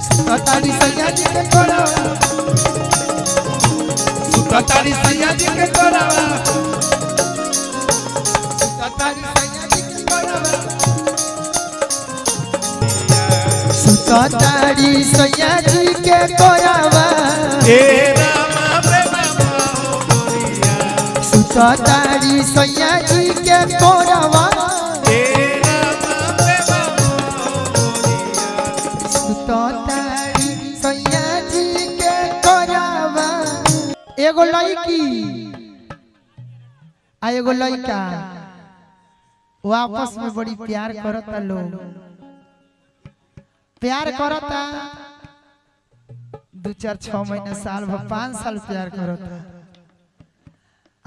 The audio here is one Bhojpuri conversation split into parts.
सुतारी सैया जी के कोरावा सुतारी सैया जी के कोरावा सुतारी सैया जी के कोरावा सुतारी सैया जी के कोरावा हे रामा प्रेमा गोरिया सुतारी सैया जी के कोरावा हे रामा प्रेमा गोरिया सुतारी सैया जी के कोरावा एगो लड़की आ एगो लड़का वो आपस में बड़ी प्यार करता लोग प्यार करता 2 4 6 महीना साल भर 5 साल प्यार करता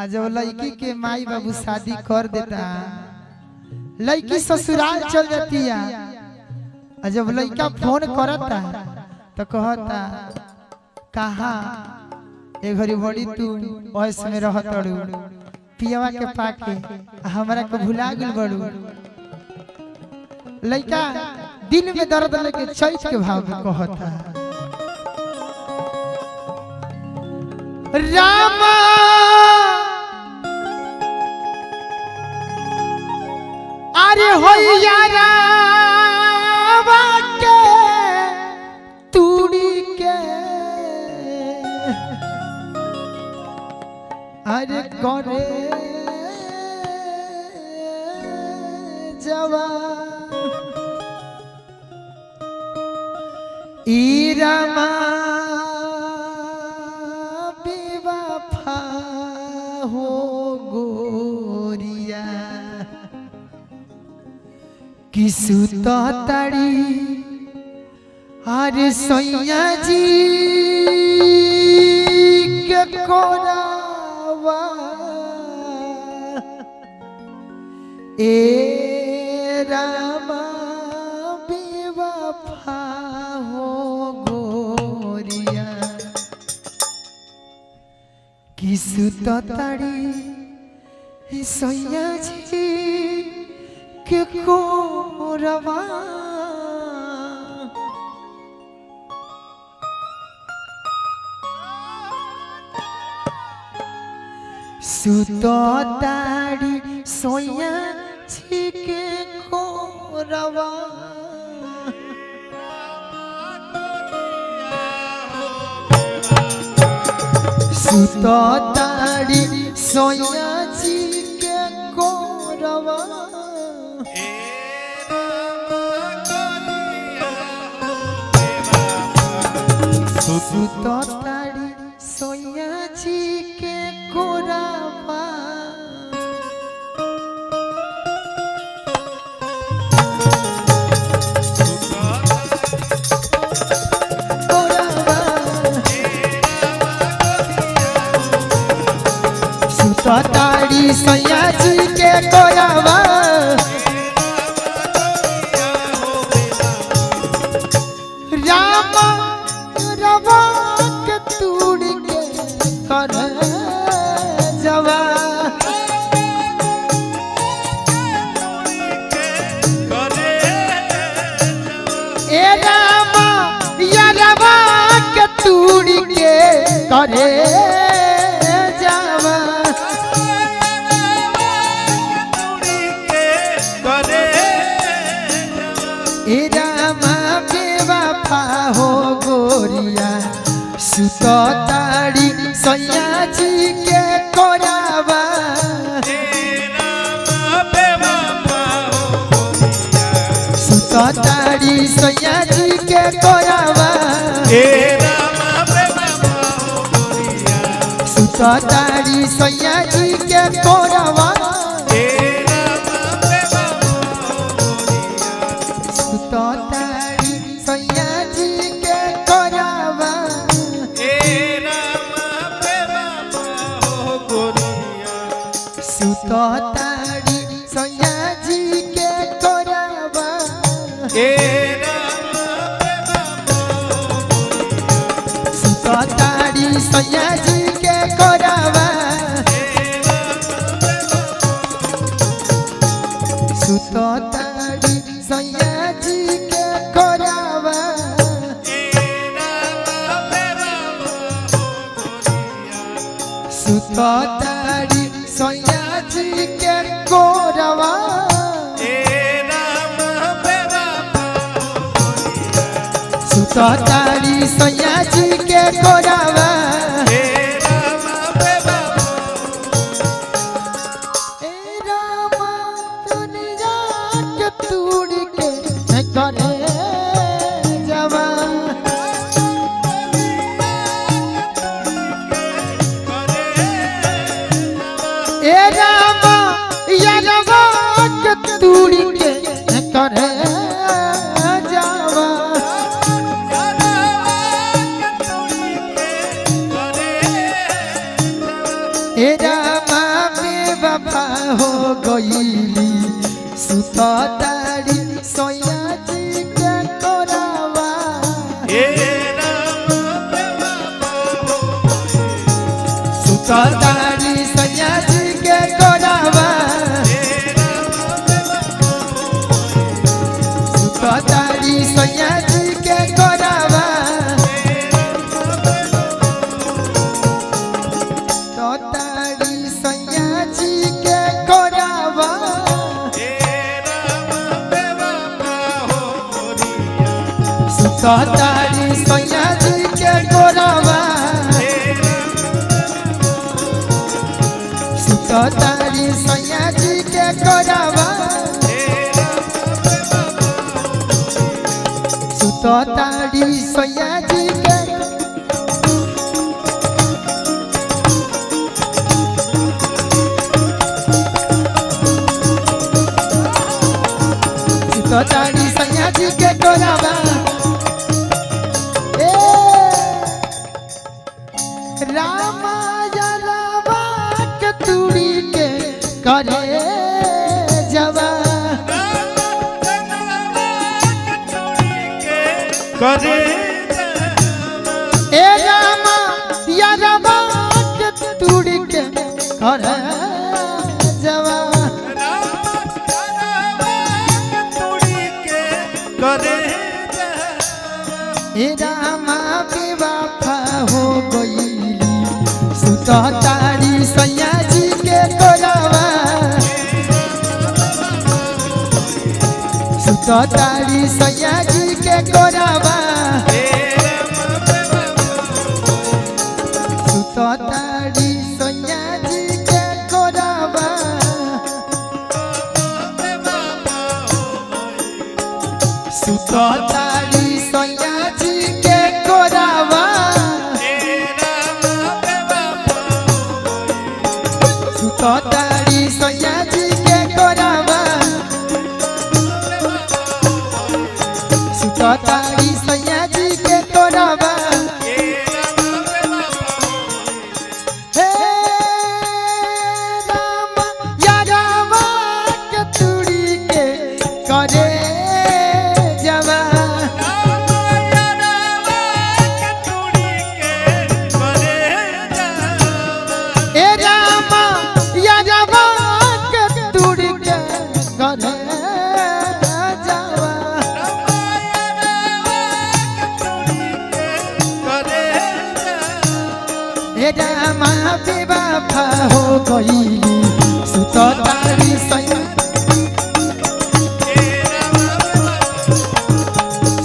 आज वो लड़की के माई बाबू शादी कर देता लड़की ससुराल चल जाती है जब लड़का फोन करता तो कहता कहा ए घड़ी बड़ी तू वयस में रहतड़ू पियवा के पाके हमरा के भुला गेल बड़ू लड़का दिल में दर्द लेके चैत के भाव में कहता रामा अरे होइया रावा के तूड़ी के अरे करे जवा इरमा बेवफा हो गोरिया किसु तो तड़ी अरे सैया जी के कोरावा ए रामा बेवफा हो गोरिया किसु तो तड़ी सैया जी के कोरावा सुतो ताड़ी सोया जी के कोरावा सुतो ताड़ी सोया जी के कोरावा सुतो ताड़ी सोया जी के कोरावा सुतो ताड़ी सोया जी के कोरावा रामा रवा के तूड़ के कर जवा ए रामा या रवा के तूड़ के करे जवा ए रामा बेवफा हो गोरिया सुतो ताड़ी सैया जी के कोरावा सुतो ताड़ी सैया जी के कोरावा सुतो ताड़ी सैया जी के कोरावा सुतो ताड़ी सैया जी के कोरावा सुतो ताड़ी सैया जी के कोरावा सुतो ताड़ी सैया जी के कोरावा सुतो ताड़ी सैया जी के कोरावा सुततारी सैया जी के कोरवा सुततारी सैया जी के कोरवा तूड़ी के करे जावा ए रामा बेवफा हो गईली सुततारी सैया जी के कोरावा सुततारी सैया जी के कोरावा सुततारी सैया जी के कोरावा सुततारी सैया जी के कोरावा सुततारी सैया जी के कोरावा सुततारी सैया जी के कोरावा सुततारी सैया जी के सुततारी सैया जी के कोरावा रामा जलावा के तूड़ी के करे जवा करे ए रामा या रामा के तूड़ी के करे जवा करे ए रामा बेवफा हो गईली सुततारी सैया जी के कोरावा सुततारी सैया जी के कोरावा सुततारी सैया जी के कोरावा सुततारी सैया जी के कोरावा सुततारी सैया जी के कोरावा सुततारी सैया जी के कोरावा हे रामा या रामा के तूड़ी के करे जवा ए रामा या रामा के तूड़ी के करे जावा ए रामा बेवफा हो गईली सुततारी सैया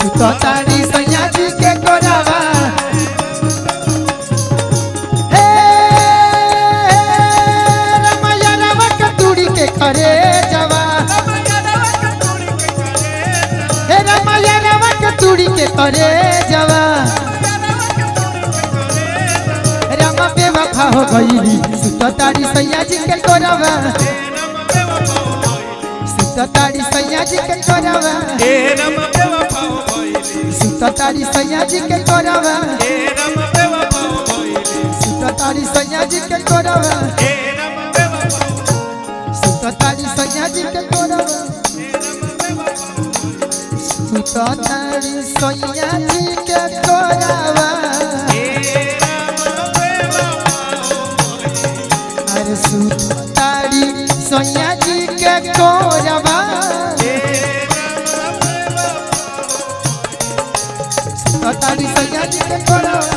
सुततारी सैया जी के कोरावा हे रामा या रामा के तूड़ी के करे जावा हे रामा या रामा के तूड़ी के करे जावा रामा बेवफा हो गईली सुततारी सैया जी के कोरावा सुततारी सैया जी के कोरावा सुततारी सैया जी के कोरावा सुततारी सैया जी के कोरावा सुततारी सैया जी के कोरावा सुततारी सैया जी के कोरावा अरे सुततारी सैया जी के कोरावा सुततारी सैया जी के कोरावा